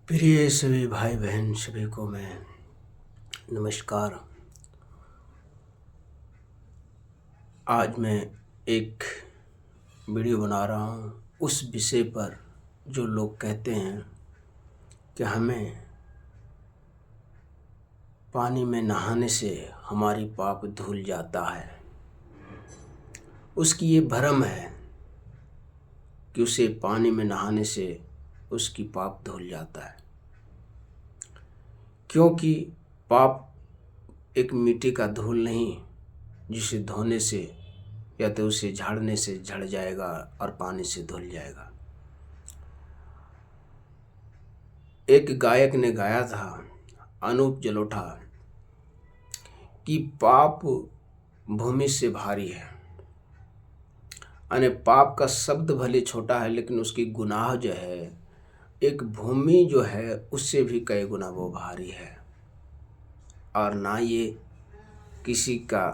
प्रिय सभी भाई बहन सभी को मैं नमस्कार। आज मैं एक वीडियो बना रहा हूँ उस विषय पर जो लोग कहते हैं कि हमें पानी में नहाने से हमारी पाप धुल जाता है। उसकी ये भ्रम है कि उसे पानी में नहाने से उसकी पाप धुल जाता है, क्योंकि पाप एक मिट्टी का धूल नहीं जिसे धोने से या तो उसे झाड़ने से झड़ जाएगा और पानी से धुल जाएगा। एक गायक ने गाया था, अनूप जलोटा, कि पाप भूमि से भारी है। यानी पाप का शब्द भले छोटा है लेकिन उसकी गुनाह जो है एक भूमि जो है उससे भी कई गुना वो भारी है। और ना ये किसी का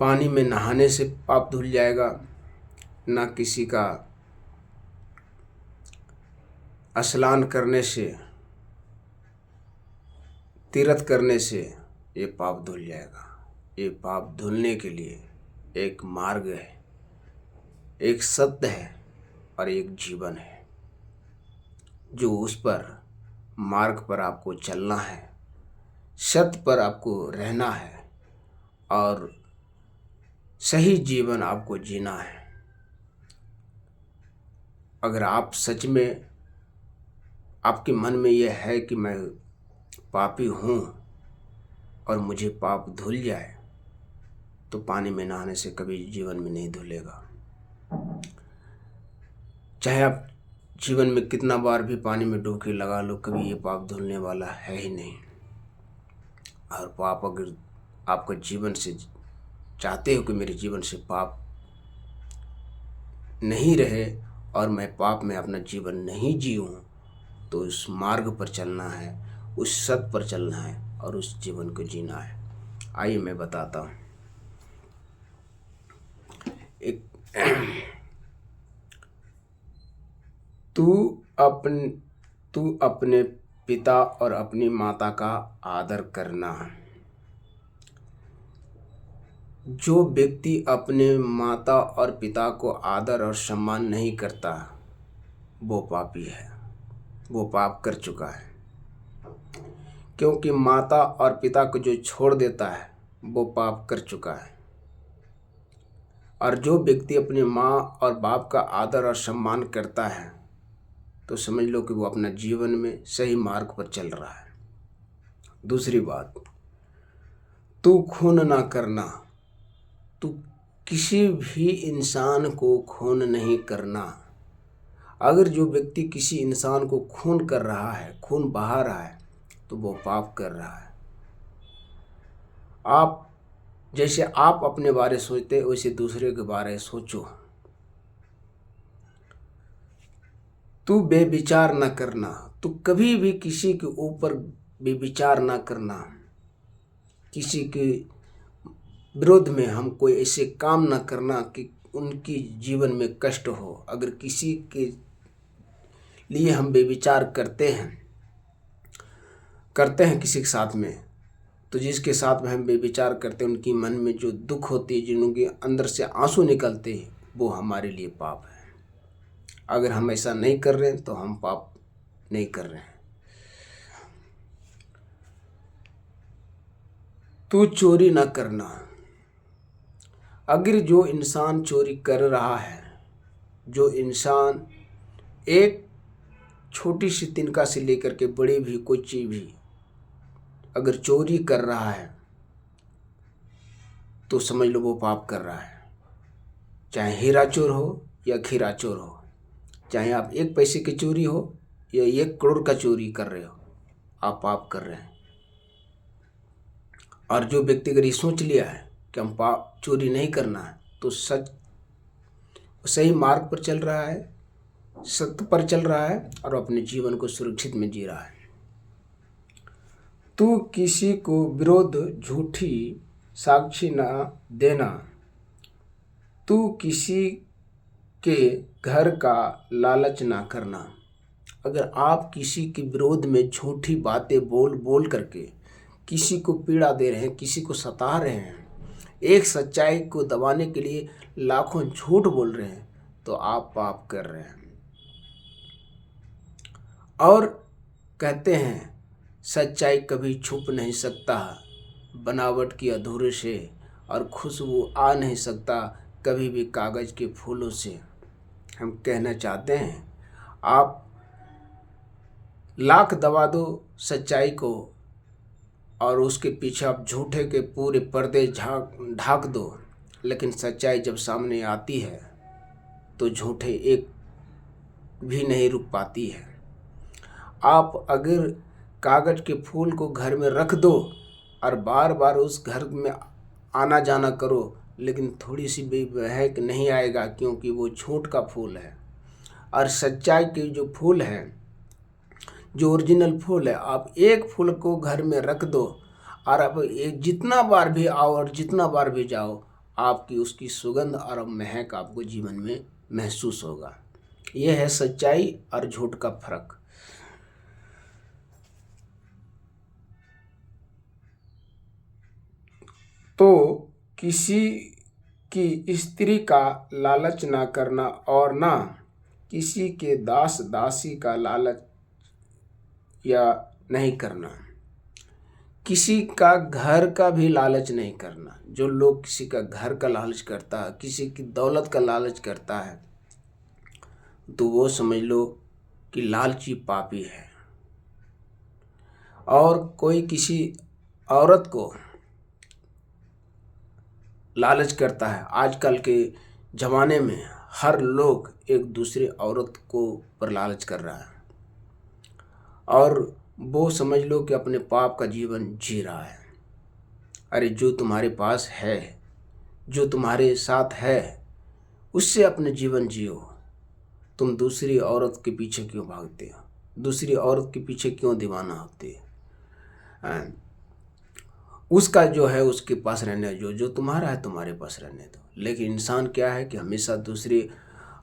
पानी में नहाने से पाप धुल जाएगा, ना किसी का स्नान करने से, तीर्थ करने से ये पाप धुल जाएगा। ये पाप धुलने के लिए एक मार्ग है, एक सत्य है और एक जीवन है, जो उस पर मार्ग पर आपको चलना है, सत्य पर आपको रहना है और सही जीवन आपको जीना है। अगर आप सच में आपके मन में यह है कि मैं पापी हूँ और मुझे पाप धुल जाए, तो पानी में नहाने से कभी जीवन में नहीं धुलेगा। चाहे आप जीवन में कितना बार भी पानी में डुबकी लगा लो, कभी ये पाप धुलने वाला है ही नहीं। और पाप अगर आपका जीवन से चाहते हो कि मेरे जीवन से पाप नहीं रहे और मैं पाप में अपना जीवन नहीं जीऊँ, तो उस मार्ग पर चलना है, उस सत्य पर चलना है और उस जीवन को जीना है। आइए मैं बताता हूँ। एक तू अपने पिता और अपनी माता का आदर करना। जो व्यक्ति अपने माता और पिता को आदर और सम्मान नहीं करता वो पापी है, वो पाप कर चुका है। क्योंकि माता और पिता को जो छोड़ देता है वो पाप कर चुका है। और जो व्यक्ति अपनी माँ और बाप का आदर और सम्मान करता है तो समझ लो कि वो अपना जीवन में सही मार्ग पर चल रहा है। दूसरी बात, तू खून ना करना। तू किसी भी इंसान को खून नहीं करना। अगर जो व्यक्ति किसी इंसान को खून कर रहा है, खून बहा रहा है, तो वो पाप कर रहा है। आप जैसे आप अपने बारे सोचते वैसे दूसरे के बारे सोचो। तू बेविचार न करना। तू कभी भी किसी के ऊपर बेविचार न करना। किसी के विरोध में हम कोई ऐसे काम न करना कि उनकी जीवन में कष्ट हो। अगर किसी के लिए हम बेविचार करते हैं किसी के साथ में, तो जिसके साथ में हम बेविचार करते हैं उनकी मन में जो दुख होती है, जिनके अंदर से आंसू निकलते हैं, वो हमारे लिए पाप है। अगर हम ऐसा नहीं कर रहे हैं तो हम पाप नहीं कर रहे हैं। तू चोरी ना करना। अगर जो इंसान चोरी कर रहा है, जो इंसान एक छोटी सी तिनका से लेकर के बड़ी भी कोई चीज भी अगर चोरी कर रहा है तो समझ लो वो पाप कर रहा है। चाहे हीरा चोर हो या खीरा चोर हो, चाहे आप 1 पैसे की चोरी हो या 1 करोड़ का चोरी कर रहे हो, आप पाप कर रहे हैं। और जो व्यक्ति अगर ये सोच लिया है कि हम पाप चोरी नहीं करना है, तो सही मार्ग पर चल रहा है, सत्य पर चल रहा है और अपने जीवन को सुरक्षित में जी रहा है। तू किसी को विरोध झूठी साक्षी ना देना। तू किसी के घर का लालच ना करना। अगर आप किसी के विरोध में झूठी बातें बोल बोल करके किसी को पीड़ा दे रहे हैं, किसी को सता रहे हैं, एक सच्चाई को दबाने के लिए लाखों झूठ बोल रहे हैं, तो आप पाप कर रहे हैं। और कहते हैं सच्चाई कभी छुप नहीं सकता बनावट की अधूरे से, और खुशबू आ नहीं सकता कभी भी कागज़ के फूलों से। हम कहना चाहते हैं आप लाख दबा दो सच्चाई को और उसके पीछे आप झूठे के पूरे पर्दे ढाक दो, लेकिन सच्चाई जब सामने आती है तो झूठे एक भी नहीं रुक पाती है। आप अगर कागज़ के फूल को घर में रख दो और बार बार उस घर में आना जाना करो, लेकिन थोड़ी सी भी बहक नहीं आएगा, क्योंकि वो झूठ का फूल है। और सच्चाई के जो फूल है, जो ओरिजिनल फूल है, आप एक फूल को घर में रख दो और आप जितना बार भी आओ और जितना बार भी जाओ, आपकी उसकी सुगंध और महक आपको जीवन में महसूस होगा। यह है सच्चाई और झूठ का फर्क। तो किसी की स्त्री का लालच ना करना और ना किसी के दास दासी का लालच या नहीं करना, किसी का घर का भी लालच नहीं करना। जो लोग किसी का घर का लालच करता है, किसी की दौलत का लालच करता है, तो वो समझ लो कि लालची पापी है। और कोई किसी औरत को लालच करता है, आजकल के ज़माने में हर लोग एक दूसरे औरत को पर लालच कर रहा है, और वो समझ लो कि अपने पाप का जीवन जी रहा है। अरे जो तुम्हारे पास है, जो तुम्हारे साथ है, उससे अपने जीवन जियो। तुम दूसरी औरत के पीछे क्यों भागते हो? दूसरी औरत के पीछे क्यों दीवाना होते हो? उसका जो है उसके पास रहने दो, जो तुम्हारा है तुम्हारे पास रहने दो। लेकिन इंसान क्या है कि हमेशा दूसरी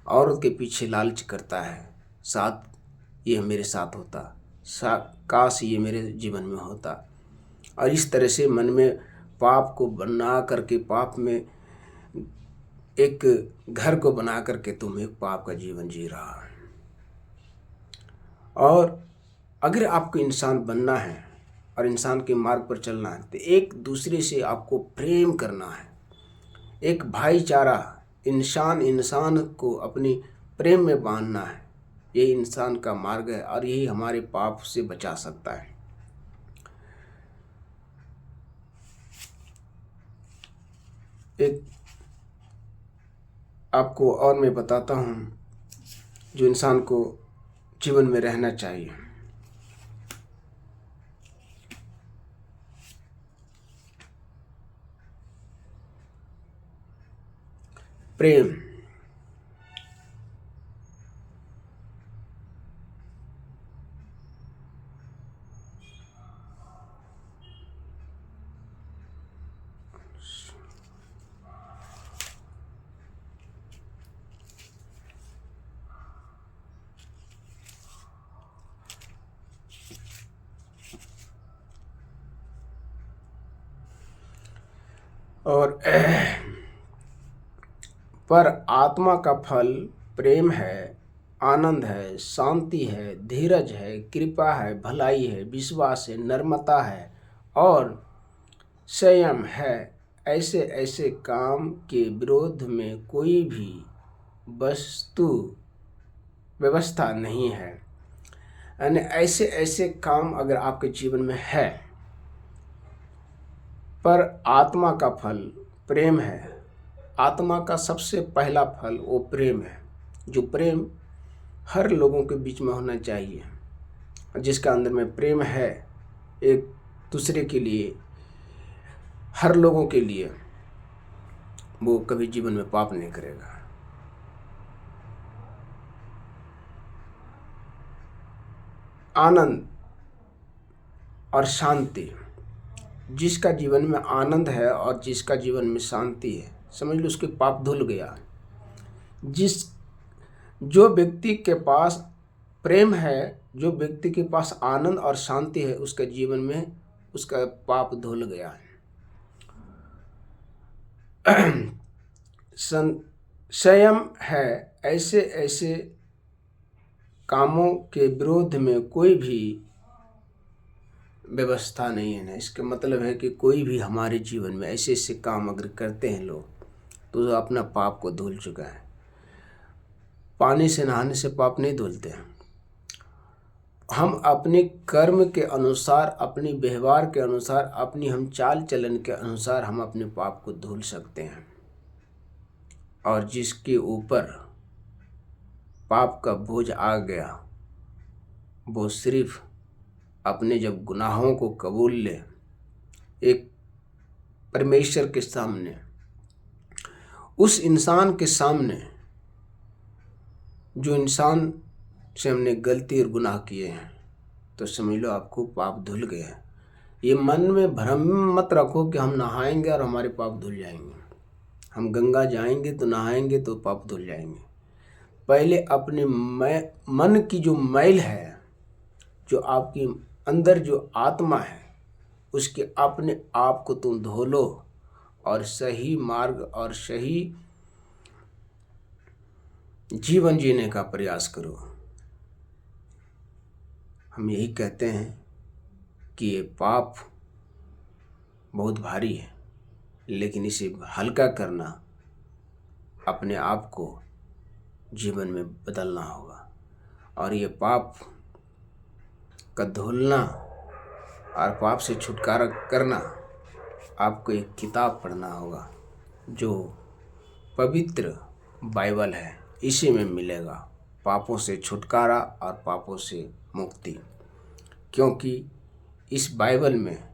औरत के पीछे लालच करता है। साथ ये मेरे साथ होता, काश ये मेरे जीवन में होता। और इस तरह से मन में पाप को बना करके, पाप में एक घर को बना करके तुम एक पाप का जीवन जी रहा है। और अगर आपको इंसान बनना है और इंसान के मार्ग पर चलना है, तो एक दूसरे से आपको प्रेम करना है। एक भाईचारा, इंसान को अपनी प्रेम में बांधना है। यही इंसान का मार्ग है और यही हमारे पाप से बचा सकता है। एक आपको और मैं बताता हूँ जो इंसान को जीवन में रहना चाहिए। प्रेम। और पर आत्मा का फल प्रेम है, आनंद है, शांति है, धीरज है, कृपा है, भलाई है, विश्वास है, नम्रता है और संयम है। ऐसे ऐसे काम के विरोध में कोई भी वस्तु व्यवस्था नहीं है। यानी ऐसे ऐसे काम अगर आपके जीवन में है, पर आत्मा का फल प्रेम है। आत्मा का सबसे पहला फल वो प्रेम है, जो प्रेम हर लोगों के बीच में होना चाहिए। जिसका अंदर में प्रेम है एक दूसरे के लिए, हर लोगों के लिए, वो कभी जीवन में पाप नहीं करेगा। आनंद और शांति। जिसका जीवन में आनंद है और जिसका जीवन में शांति है, समझ लो उसके पाप धुल गया। जो व्यक्ति के पास प्रेम है, जो व्यक्ति के पास आनंद और शांति है, उसके जीवन में उसका पाप धुल गया है। संयम है, ऐसे ऐसे कामों के विरोध में कोई भी व्यवस्था नहीं है ना। इसका मतलब है कि कोई भी हमारे जीवन में ऐसे ऐसे काम अगर करते हैं लोग, तो अपना पाप को धुल चुका है। पानी से नहाने से पाप नहीं धुलते हैं। हम अपने कर्म के अनुसार, अपने व्यवहार के अनुसार, अपनी हम चाल चलन के अनुसार हम अपने पाप को धुल सकते हैं। और जिसके ऊपर पाप का बोझ आ गया, वो सिर्फ अपने जब गुनाहों को कबूल ले एक परमेश्वर के सामने, उस इंसान के सामने जो इंसान से हमने गलती और गुनाह किए हैं, तो समझ लो आपको पाप धुल गया। ये मन में भ्रम मत रखो कि हम नहाएंगे और हमारे पाप धुल जाएंगे, हम गंगा जाएंगे तो नहाएंगे तो पाप धुल जाएंगे। पहले अपने मन की जो मैल है, जो आपकी अंदर जो आत्मा है, उसके अपने आप को तुम धो लो और सही मार्ग और सही जीवन जीने का प्रयास करो। हम यही कहते हैं कि ये पाप बहुत भारी है, लेकिन इसे हल्का करना, अपने आप को जीवन में बदलना होगा। और ये पाप का धुलना और पाप से छुटकारा करना, आपको एक किताब पढ़ना होगा जो पवित्र बाइबल है, इसी में मिलेगा पापों से छुटकारा और पापों से मुक्ति। क्योंकि इस बाइबल में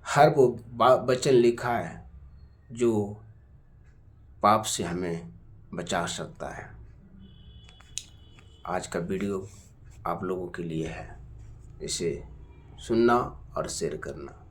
हर वो वचन लिखा है जो पाप से हमें बचा सकता है। आज का वीडियो आप लोगों के लिए है, इसे सुनना और शेयर करना।